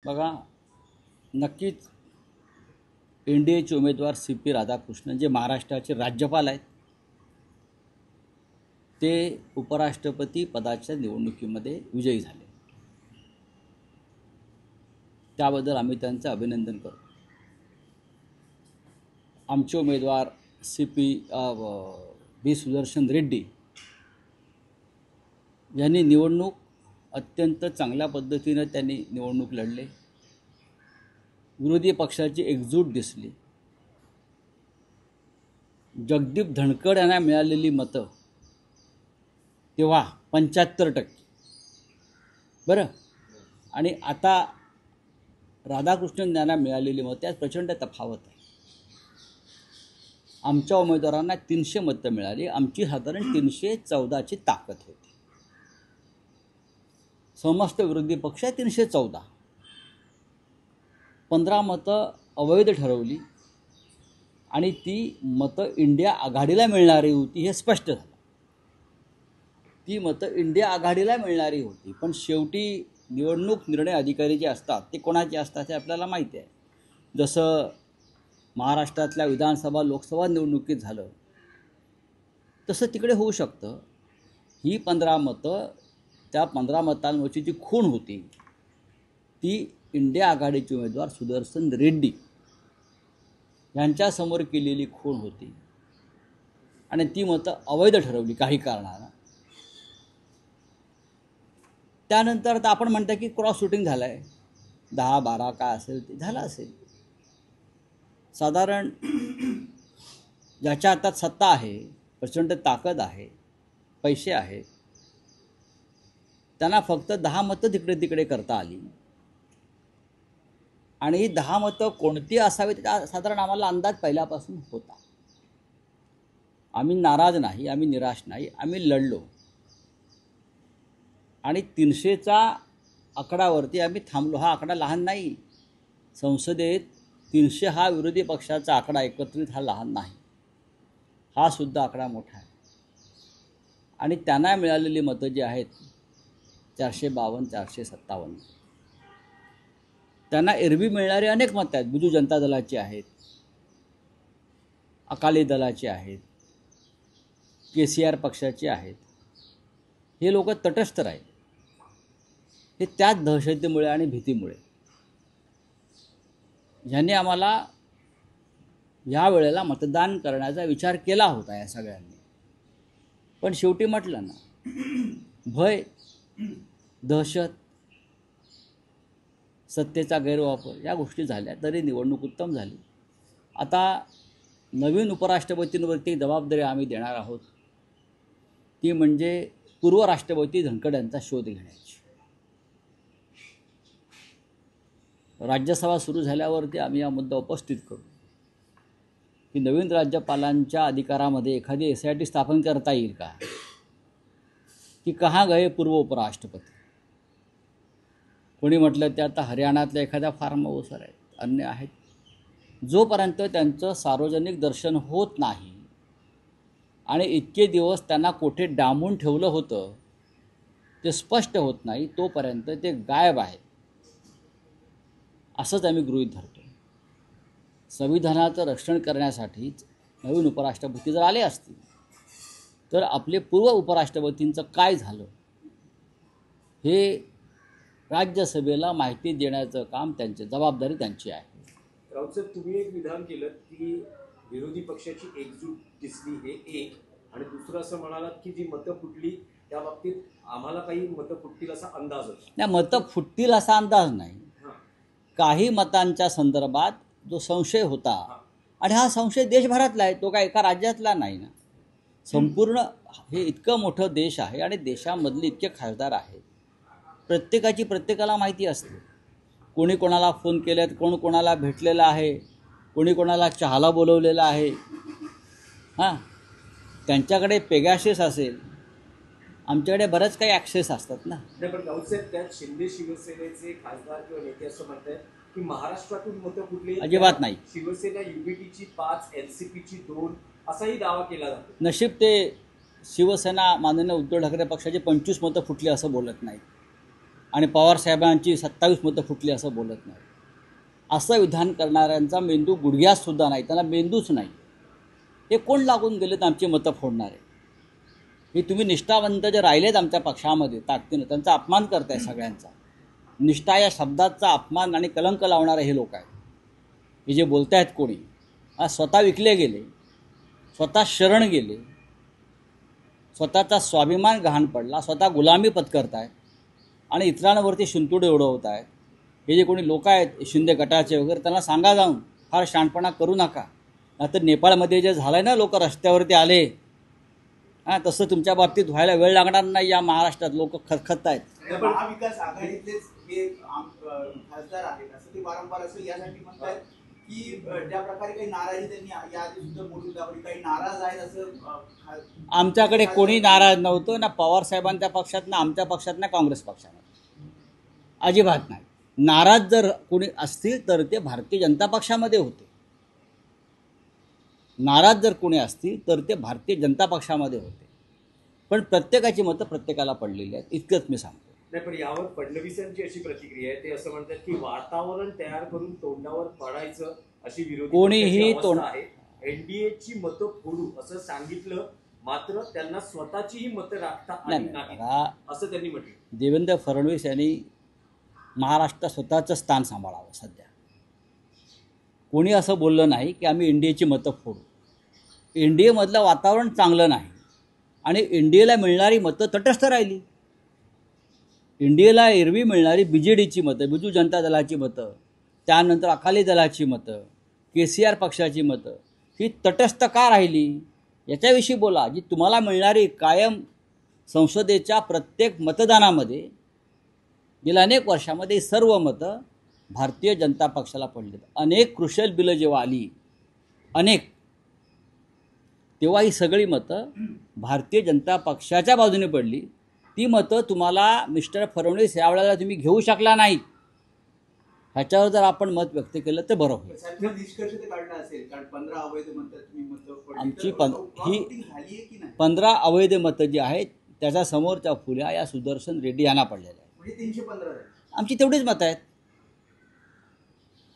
बघा, नक्कीच एनडीएचे उमेदवार CP राधाकृष्णन जे महाराष्ट्राचे राज्यपाल आहेत ते उपराष्ट्रपती पदाच्या निवडणुकीमध्ये विजयी झाले। त्याबद्दल आम्ही त्यांचं अभिनंदन करतो। आमचे उमेदवार बी सुदर्शन रेड्डी यांनी निवडणूक अत्यंत चांगल्या पद्धतीने त्यांनी निवडणूक लढले। विरोधी पक्षाची एकजूट दिसली। जगदीप धनखड यांना मिळालेली मतं तेव्हा 75%, बरं, आणि आता राधाकृष्णन यांना मिळालेली मतं यात प्रचंड तफावत आहे। आमच्या उमेदवारांना 300 मतं मिळाली। आमची साधारण 314ची ताकद होती। समस्त विरोधी पक्ष 314, 15 मतं अवैध ठरवली आणि ती मतं इंडिया आघाडीला मिळणारी होती हे स्पष्ट झालं। ती मतं इंडिया आघाडीला मिळणारी होती, पण शेवटी निवडणूक निर्णय अधिकारी जे असतात ते कोणाचे असतात हे आपल्याला माहिती आहे। जसं महाराष्ट्रातल्या विधानसभा लोकसभा निवडणुकीत झालं तसं तिकडे होऊ शकतं। ही 15 मतं, त्या 15 मतांवरची जी खूण होती ती इंडिया आघाडीचे उमेदवार सुदर्शन रेड्डी यांच्यासमोर केलेली खूण होती आणि ती मतं अवैध ठरवली काही कारणानं। त्यानंतर आता आपण म्हणतो की क्रॉस शूटिंग झालं आहे, 10-12 काय असेल ते झालं असेल। साधारण ज्याच्या हातात सत्ता आहे, प्रचंड ताकद आहे, पैसे आहेत, त्यांना फक्त 10 मतं तिकडे तिकडे करता आली आणि 10 मतं कोणती असावीत साधारण आम्हाला अंदाज पहिल्यापासून होता। आम्ही नाराज नाही, आम्ही निराश नाही, आम्ही लढलो आणि 300च्या आकडावरती आम्ही थांबलो। हा आकडा लहान नाही, संसदेत 300 हा विरोधी पक्षाचा आकडा एकत्रित हा लहान नाही, हा सुद्धा आकडा मोठा आहे। आणि त्यांना मिळालेली मतं जी आहेत 452, 457, त्यांना एरवी मिळणारे अनेक मतं आहेत। बिजू जनता दलाची आहेत, अकाली दलाची आहेत, KCR पक्षाची आहेत। हे लोक तटस्थ राहील हे त्याच दहशतीमुळे आणि भीतीमुळे। ज्यांनी आम्हाला या वेळेला मतदान करण्याचा विचार केला होता या सगळ्यांनी, पण शेवटी म्हटलं ना, भय, दहशत, सत्तेचा गैरवापर या गोष्टी झाल्या तरी निवडणूक उत्तम झाली। आता नवीन उपराष्ट्रपतींवरती जबाबदारी आम्ही देणार आहोत, ती म्हणजे पूर्व राष्ट्रपती धनखड यांचा शोध घेण्याची। राज्यसभा सुरू झाल्यावरती आम्ही हा मुद्दा उपस्थित करू की नवीन राज्यपालांच्या अधिकारामध्ये एखादी SIT स्थापन करता येईल का, की कहाँ गए पूर्व उपराष्ट्रपती। कोणी म्हटलं ते आता हरियाणातल्या एखाद्या फार्म हाऊसवर आहेत, अन्य आहेत। जोपर्यंत त्यांचं सार्वजनिक दर्शन होत नाही आणि इतके दिवस त्यांना कोठे डांबून ठेवलं होतं ते स्पष्ट होत नाही, तोपर्यंत ते गायब आहेत असंच आम्ही गृहीत धरतो। संविधानाचं रक्षण करण्यासाठीच नवीन उपराष्ट्रपती जर आले असतील तर आपले पूर्व उपराष्ट्रपतींचं काय झालं हे राज्यसभेला माहिती देण्याचं काम त्यांचे, जबाबदारी त्यांची आहे। राऊत साहेब, तुम्ही एक विधान केलं की विरोधी पक्षाची एकजूट दिसली, हे एक, आणि दुसरं असं म्हणालात की जी मतं फुटली त्या बाबतीत आम्हाला काही मतं फुटतील असा अंदाज होता। नाही, मतं फुटतील असा अंदाज नाही, काही मतांच्या संदर्भात जो संशय होता, आणि हा संशय देशभरातला आहे, तो काय एका राज्यातला नाही ना। संपूर्ण हे इतकं मोठं देश आहे आणि देशामधले इतके खासदार आहेत, प्रत्येकाची प्रत्येकाला माहिती असते। कोणी कोणाला फोन केलेत, कोण कोणाला भेटलेलं आहे, कोणी कोणाला चहाला बोलवलेलं आहे। हां, त्यांच्याकडे पेगासिस असेल, आमच्याकडे बरंच काही ॲक्सेस असतात ना। नाही, पण राऊत साहेब, त्यात शिंदे शिवसेनेचे खासदार किंवा नेते असं म्हणतात की महाराष्ट्रातून मतं फुटली, अजिबात नाही। शिवसेना UBTची 5, LCPची 2 असाही दावा केला जातो। नशीब ते शिवसेना माननीय उद्धव ठाकरे पक्षाची 25 मतं फुटली असं बोलत नाहीत। आणि पवारसाहेबांची 27 मतं फुटली असं बोलत नाही. असं विधान करणाऱ्यांचा मेंदू गुडघ्यासुद्धा नाही, त्यांना मेंदूच नाही. हे कोण लागून गेलेत आमची मतं फोडणारे? हे तुम्ही निष्ठावंत जे राहिलेत आमच्या पक्षामध्ये ताकदीनं, त्यांचा अपमान करताय सगळ्यांचा. निष्ठा या शब्दाचा अपमान आणि कलंक लावणारे हे लोक आहेत. हे जे बोलत आहेत कोणी, आज स्वतः विकले गेले, स्वतः शरण गेले, स्वतःचा स्वाभिमान गहाण पडला, स्वतः गुलामी पत्करतायत आणि इतरांवरती शिंतोडे उडवत आहेत. हे जे कोणी लोक आहेत शिंदे गटाचे वगैरे, त्यांना सांगा जाऊन फार शहाणपणा करू नका. नाहीतर नेपाळमध्ये जे झालं ना, लोक रस्त्यावरती आले, हां, तसं तुमच्या बाबतीत व्हायला वेळ लागणार नाही. या महाराष्ट्रात लोक खतखत आहेत. महाविकास आघाडीतलेच हे खासदार आहेत असं ते वारंवार असं यासाठी म्हणतात की ज्या प्रकारे काही नाराजी त्यांनी याआधी सुद्धा बोलून दाखवली, काही नाराज आहेत असं. आमच्याकडे कोणी नाराज नव्हतं, ना पवारसाहेबांच्या पक्षात, ना आमच्या पक्षात, ना काँग्रेस पक्षात, अजिबात नाही. नाराज जर कोणी असतील तर ते भारतीय जनता पक्षामध्ये होते. नाराज जर कोणी असतील तर ते भारतीय जनता पक्षामध्ये होते. पण प्रत्येकाची मतं प्रत्येकाला पडलेली आहेत, इतकंच मी सांगतो. नाही, पण यावर फडणवीसांची अशी प्रतिक्रिया आहे, ते असं म्हणतात की वातावरण तयार करून तोंडावर पडायचं अशी विरोधी कोणीही अवस्था आहे. एनडीएची मतं फोडू असं सांगितलं, मात्र त्यांना स्वतःचीही मतं राखता आली नाही असं त्यांनी म्हटलं. देवेंद्र फडणवीस यांनी महाराष्ट्रात स्वतःचं स्थान सांभाळावं. सध्या कोणी असं बोललं नाही की आम्ही एनडीएची मतं फोडू. एनडीएमधलं वातावरण चांगलं नाही आणि एनडीएला मिळणारी मतं तटस्थ राहिली. एनडीएला एरवी मिळणारी BJDची मतं, बिजू जनता दलाची मतं, त्यानंतर अकाली दलाची मतं, KCR पक्षाची मतं, ही तटस्थ का राहिली याच्याविषयी बोला. जी तुम्हाला मिळणारी कायम संसदेच्या प्रत्येक मतदानामध्ये गेल्या अनेक वर्षामध्ये सर्व मतं भारतीय जनता पक्षाला पडलीत. अनेक क्रुशल बिलं जेव्हा आली, तेव्हा ही सगळी मतं भारतीय जनता पक्षाच्या बाजूने पडली. ती मतं तुम्हाला मिस्टर फडणवीस यावेळेला तुम्ही घेऊ शकला नाहीत. ह्याच्यावर जर आपण मत व्यक्त केलं तर बरं होईल. निष्कर्ष ते काढला असेल, कारण 15 अवैध मतं तुम्ही मतं आमची ही 15 अवैध मतं जी आहेत त्याच्या समोरच्या फुल्या या सुदर्शन रेड्डी यांना पडलेल्या आहेत. म्हणजे 315 आमची तेवढीच मतं आहेत.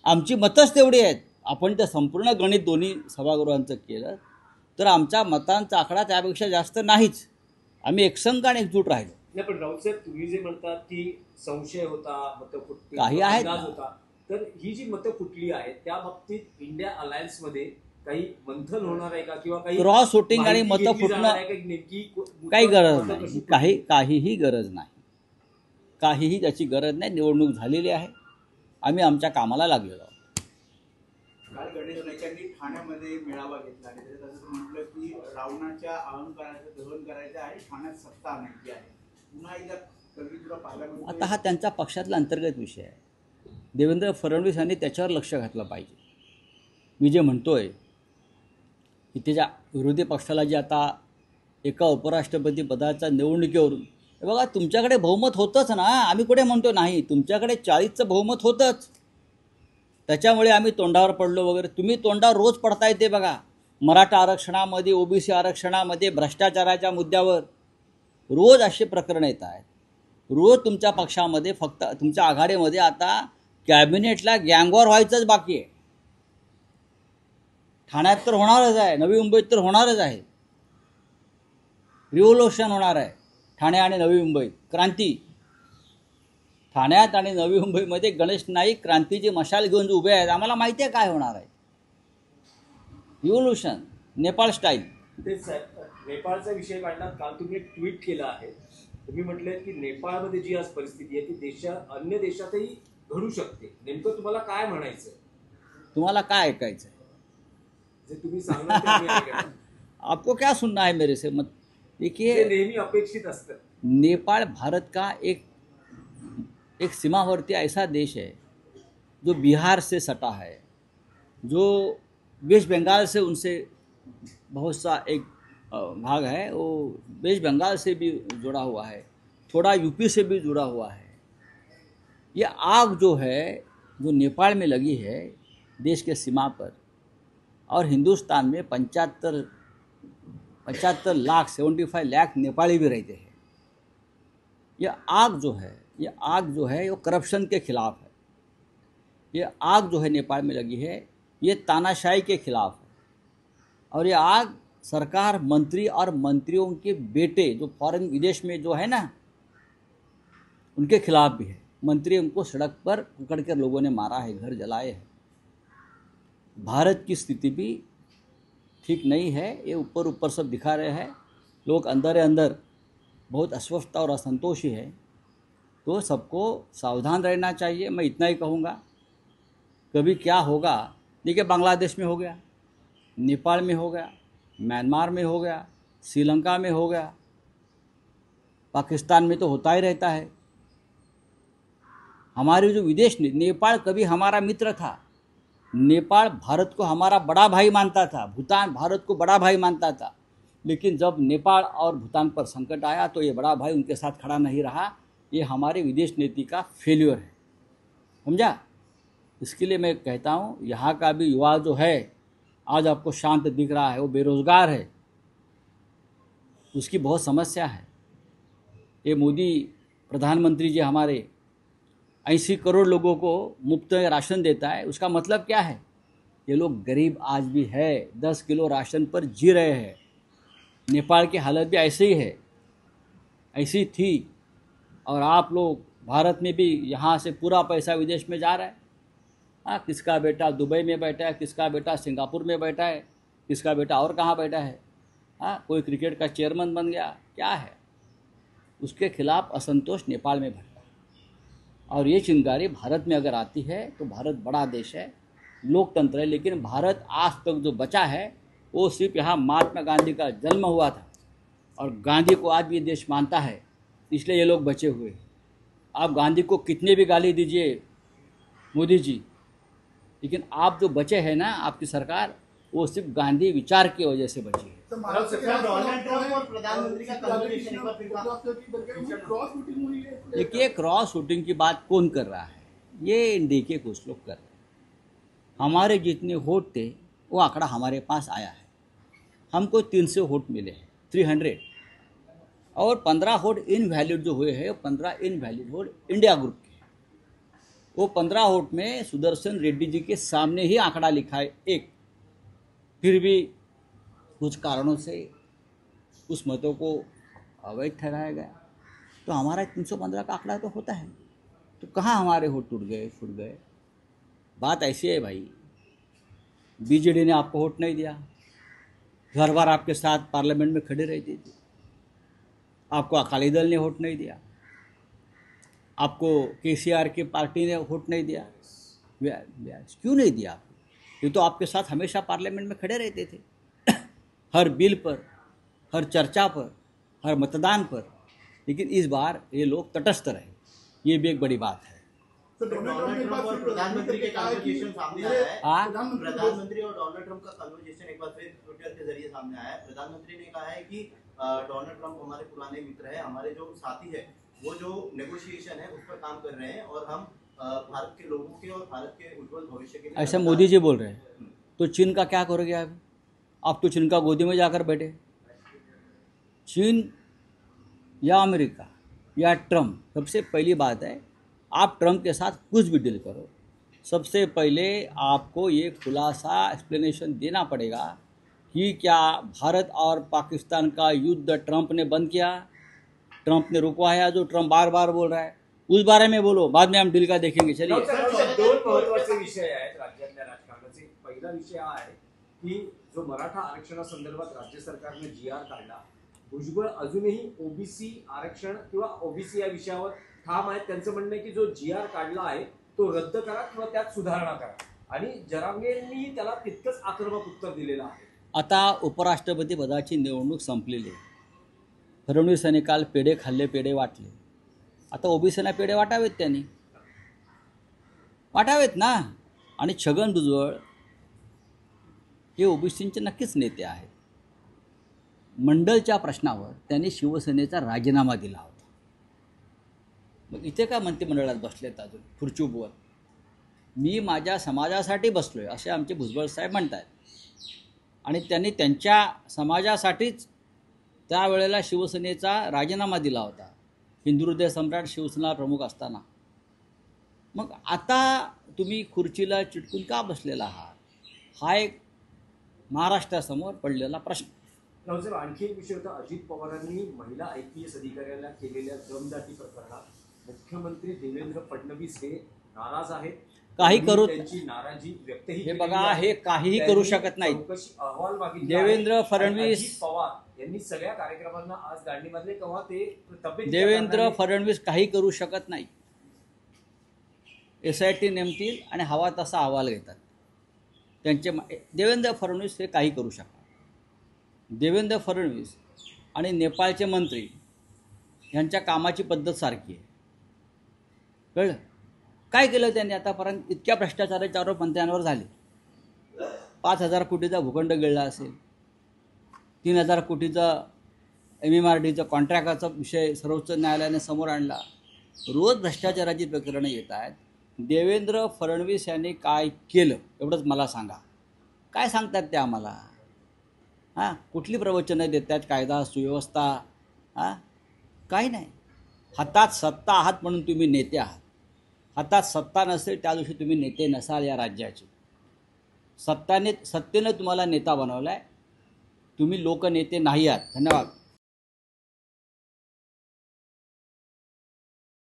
आमची मतंच तेवढी आहेत. आपण ते संपूर्ण गणित दोन्ही सभागृहांचं केलं तर आमच्या मतांचा आकडा त्यापेक्षा जास्त नाहीच. आम्ही एकसंघ आणि एकजूट राहिलो. नाही, पण राऊत साहेब, तुम्ही जे म्हणतात की संशय होता, मतं फुटली, काही आहेत होता, तर ही जी मतं फुटली आहेत त्या बाबतीत इंडिया अलायन्समध्ये काही मंथन होणार आहे का, किंवा काही क्रॉस वोटिंग आणि मतं फुटणं काही गरज नाही. काहीही गरज नाही. काहीही त्याची गरज नाही. निवडणूक झालेली आहे. आम्ही आमच्या कामाला लागलेलो आहोत. काल गणेश नाईकांनी ठाण्यामध्ये मेळावा घेतला आणि त्याच्यात असं म्हटलं की रावणाच्या अहंकाराचं दहन करायचं आहे, ठाण्यात सत्ता आणायची आहे. पुन्हा एकदा कविता पाहिला. आता हा त्यांचा पक्षातला अंतर्गत विषय आहे. देवेंद्र फडणवीस यांनी त्याच्यावर लक्ष घातलं पाहिजे. मी जे म्हणतोय की त्याच्या विरोधी पक्षाला जे आता एका उपराष्ट्रपती पदाच्या निवडणुकीवरून, बघा तुमच्याकडे बहुमत होतंच ना. आम्ही कुठे म्हणतो नाही, तुमच्याकडे 40चं बहुमत होतंच. त्याच्यामुळे आम्ही तोंडावर पडलो वगैरे. तुम्ही तोंडावर रोज पडताय ते बघा. मराठा आरक्षणामध्ये, OBC आरक्षणामध्ये, भ्रष्टाचाराच्या मुद्द्यावर रोज असे प्रकरण येत आहेत. रोज तुमच्या पक्षामध्ये, फक्त तुमच्या आघाडीमध्ये आता कॅबिनेटला गँगवॉर व्हायचंच बाकी आहे. ठाण्यात तर होणारच आहे, नवी मुंबईत तर होणारच आहे. रिव्होल्युशन होणार आहे ठाणे आणि नवी मुंबईत. क्रांती. ठाण्यात आणि नवी मुंबईमध्ये गणेश नाईक क्रांतीची मशाल घेऊन उभे आहेत. आम्हाला माहिती आहे काय होणार आहे. Revolution, Nepal style. तेच साहेब, नेपाळचा विषय काढला. काल तुम्ही एक ट्विट केलं आहे. तुम्ही म्हटले की नेपाळमध्ये जी आज परिस्थिती आहे ती अन्य देशातही घडू शकते. नेमकं तुम्हाला काय म्हणायचं? तुम्हाला काय ऐकायचं आहे? जे तुम्ही सांगणार आपको क्या सुनना है मेरे से? मत देखिए, नेहमी अपेक्षित असतं. नेपाल भारत का एक सीमावर्ती ऐसा देश है जो बिहार से सटा है, जो वेस्ट बंगाल से उनसे बहुत सा एक भाग है, वो वेस्ट बंगाल से भी जुड़ा हुआ है, थोड़ा यूपी से भी जुड़ा हुआ है. ये आग जो है, जो नेपाल में लगी है देश के सीमा पर, और हिंदुस्तान में 75 लाख 75 लाख नेपाली भी रहते हैं. ये आग जो है ये आग जो है वो करप्शन के खिलाफ है। ये आग जो है नेपाल में लगी है ये तानाशाही के खिलाफ है। और ये आग सरकार, मंत्री और मंत्रियों के बेटे जो फॉरेन विदेश में जो है ना, उनके खिलाफ भी है। मंत्री उनको सड़क पर पकड़ कर लोगों ने मारा है, घर जलाए हैं। भारत की स्थिति भी ठीक नहीं है। ये ऊपर ऊपर सब दिखा रहे हैं, लोग अंदर अंदर बहुत अस्वस्थ और असंतोषी है। तो सबको सावधान रहना चाहिए। मैं इतना ही कहूँगा, कभी क्या होगा। देखिए, बांग्लादेश में हो गया, नेपाल में हो गया, म्यांमार में हो गया, श्रीलंका में हो गया, पाकिस्तान में तो होता ही रहता है। हमारे जो विदेश, नेपाल कभी हमारा मित्र था। नेपाल भारत को हमारा बड़ा भाई मानता था, भूटान भारत को बड़ा भाई मानता था। लेकिन जब नेपाल और भूटान पर संकट आया तो ये बड़ा भाई उनके साथ खड़ा नहीं रहा। ये हमारे विदेश नीति का फेल्योर है, समझा। इसके लिए मैं कहता हूँ, यहाँ का भी युवा जो है आज आपको शांत दिख रहा है, वो बेरोजगार है, उसकी बहुत समस्या है। ये मोदी प्रधानमंत्री जी हमारे 80 करोड़ लोगों को मुफ्त राशन देता है। उसका मतलब क्या है? ये लोग गरीब आज भी है, 10 किलो राशन पर जी रहे हैं। नेपाल की हालत भी ऐसे ही है, ऐसी थी। और आप लोग भारत में भी यहाँ से पूरा पैसा विदेश में जा रहा है। हाँ, किसका बेटा दुबई में बैठा है, किसका बेटा सिंगापुर में बैठा है, किसका बेटा और कहाँ बैठा है। हाँ, कोई क्रिकेट का चेयरमैन बन गया, क्या है। उसके खिलाफ असंतोष नेपाल में भरता है। और ये चिंगारी भारत में अगर आती है तो भारत बड़ा देश है, लोकतंत्र है। लेकिन भारत आज तक जो बचा है वो सिर्फ यहाँ महात्मा गांधी का जन्म हुआ था और गांधी को आज भी ये देश मानता है, इसलिए ये लोग बचे हुए हैं। आप गांधी को कितने भी गाली दीजिए मोदी जी, लेकिन आप जो बचे हैं ना, आपकी सरकार, वो सिर्फ गांधी विचार की वजह से बची है। डोनाल्ड ट्रम्प और प्रधानमंत्री का कन्वर्सेशन एक बार फिर देखिए, क्रॉस वोटिंग की बात कौन कर रहा है? ये देखिए कुछ लोग कर रहे हैं। हमारे जितने वोट थे वो आंकड़ा हमारे पास आया है। हमको 300 वोट मिले हैं, 300। और 15 वोट इनवैलिड जो हुए हैं, 15 इनवैलिड वोट इंडिया ग्रुप के। वो 15 वोट में सुदर्शन रेड्डी जी के सामने ही आंकड़ा लिखा है एक। फिर भी कुछ कारणों से उस मतों को अवैध ठहराया गया। तो हमारा 315 का आंकड़ा तो होता है। तो कहाँ हमारे वोट टूट गए, फूट गए? बात ऐसी है भाई, बीजेडी ने आपको वोट नहीं दिया, हर बार आपके साथ पार्लियामेंट में खड़े रहती थी। आपको अकाली दल ने वोट नहीं दिया, आपको केसीआर की पार्टी ने वोट नहीं दिया। क्यों नहीं दिया आपको? ये तो आपके साथ हमेशा पार्लियामेंट में खड़े रहते थे, हर बिल पर, हर चर्चा पर, हर मतदान पर। लेकिन इस बार ये लोग तटस्थ रहे, ये भी एक बड़ी बात है। डोनाल्ड ट्रम्प और प्रधानमंत्री के कन्वर्सेशन सामने आया है। प्रधानमंत्री और डोनाल्ड ट्रम्प का कन्वर्सेशन एक बार फिर ट्विटर के जरिए सामने आया है। प्रधानमंत्री ने कहा है कि डोनाल्ड ट्रम्प हमारे पुराने मित्र हैं, हमारे जो साथी है, वो जो नेगोशिएशन है उस पर काम कर रहे हैं और हम भारत के लोगों के और भारत के उज्जवल भविष्य के लिए। ऐसा मोदी जी बोल रहे हैं। तो चीन का क्या करोगे अभी? आप तो चीन का गोदी में जाकर बैठे। चीन या अमेरिका या ट्रम्प, सबसे पहली बात है, आप ट्रम्प के साथ कुछ भी डील करो, सबसे पहले आपको ये खुलासा एक्सप्लेनेशन देना पड़ेगा कि क्या भारत और पाकिस्तान का युद्ध ट्रम्प ने बंद किया, ट्रम्प ने रुकवाया, जो ट्रम्प बार बार बोल रहा है, उस बारे में बोलो। बाद में हम डील का देखेंगे। चलिए, दोन महत्वाचे विषय आहेत राज्यातल्या राजकारणाचे। पहिला विषय हा आहे की जो मराठा आरक्षणासंदर्भात राज्य सरकारने GR काढला, भुजबळ अजूनही ओबीसी आरक्षण किंवा ओबीसी या विषयावर ठाम आहेत। त्यांचं म्हणणं आहे की जो GR काढला आहे तो रद्द करा किंवा त्यात सुधारणा करा। आणि जरांगेंनी त्याला तितकंच आक्रमक उत्तर दिलेलं आहे। आता उपराष्ट्रपती पदाची निवडणूक संपलेली आहे। फडणवीसांनी काल पेढे खाल्ले, पेढे वाटले। आता ओबीसीना पेढे वाटावेत, त्यांनी वाटावेत ना। आणि छगन भुजबळ हे ओबीसींचे नक्कीच नेते आहेत। मंडलच्या प्रश्नावर त्यांनी शिवसेनेचा राजीनामा दिला होता। मग इथे काय मंत्रिमंडळात बसलेत अजून खुर्चीवर? मी माझ्या समाजासाठी बसलोय असे आमचे भुजबळ साहेब म्हणतात। आणि त्यांनी त्यांच्या समाजासाठीच त्यावेळेला शिवसेनेचा राजीनामा दिला होता। हिंदुहृदय सम्राट शिवसेना प्रमुख असताना. मग आता तुम्ही खुर्चीला चिटकून का बसलेला आहात? हा एक महाराष्ट्रासमोर पडलेला प्रश्न. रावसाहेब, आणखी एक विषय होता. अजित पवारांनी महिला IPS अधिकाऱ्याला केलेल्या दमदाटी प्रकरणात मुख्यमंत्री देवेंद्र फडणवीस हे नाराज आहेत. काही करू त्यांची नाराजी व्यक्तही हे केलेली बघा, आहे. हे काहीही त्यांनी करू शकत नाहीत. चौकशी अहवाल मागितला आहे. देवेंद्र फडणवीस अजित पवार यांनी सगळ्या कार्यक्रमांना आज दांडी बांधले तेव्हा ते तब्येत देवेंद्र फडणवीस काही करू शकत नाही. SIT नेमतील आणि हवा तसा अहवाल घेतात. देवेंद्र फडणवीस हे काही करू शकतात. देवेंद्र फडणवीस आणि नेपाळचे मंत्री यांच्या कामाची पद्धत सारखी आहे. कळलं? काय केलं त्यांनी आतापर्यंत? इतक्या भ्रष्टाचाराचे आरोप मंत्र्यांवर झाले. 5,000 कोटीचा भूखंड गिळला असेल, 3,000 कोटीचा MMRDचा कॉन्ट्रॅक्टाचा विषय सर्वोच्च न्यायालयाने समोर आणला. रोज भ्रष्टाचाराची प्रकरणं येत आहेत. देवेंद्र फडणवीस यांनी काय केलं एवढंच मला सांगा. काय सांगतात ते आम्हाला? हां, कुठली प्रवचनं देतात? कायदा सुव्यवस्था? हां, काही नाही. हातात सत्ता आहात म्हणून तुम्ही नेते आहात. हातात सत्ता नसेल त्या दिवशी तुम्ही नेते नसाल या राज्याचे. सत्तेनं तुम्हाला नेता बनवला आहे. तुम्ही लोकनेते नाही आहात. धन्यवाद.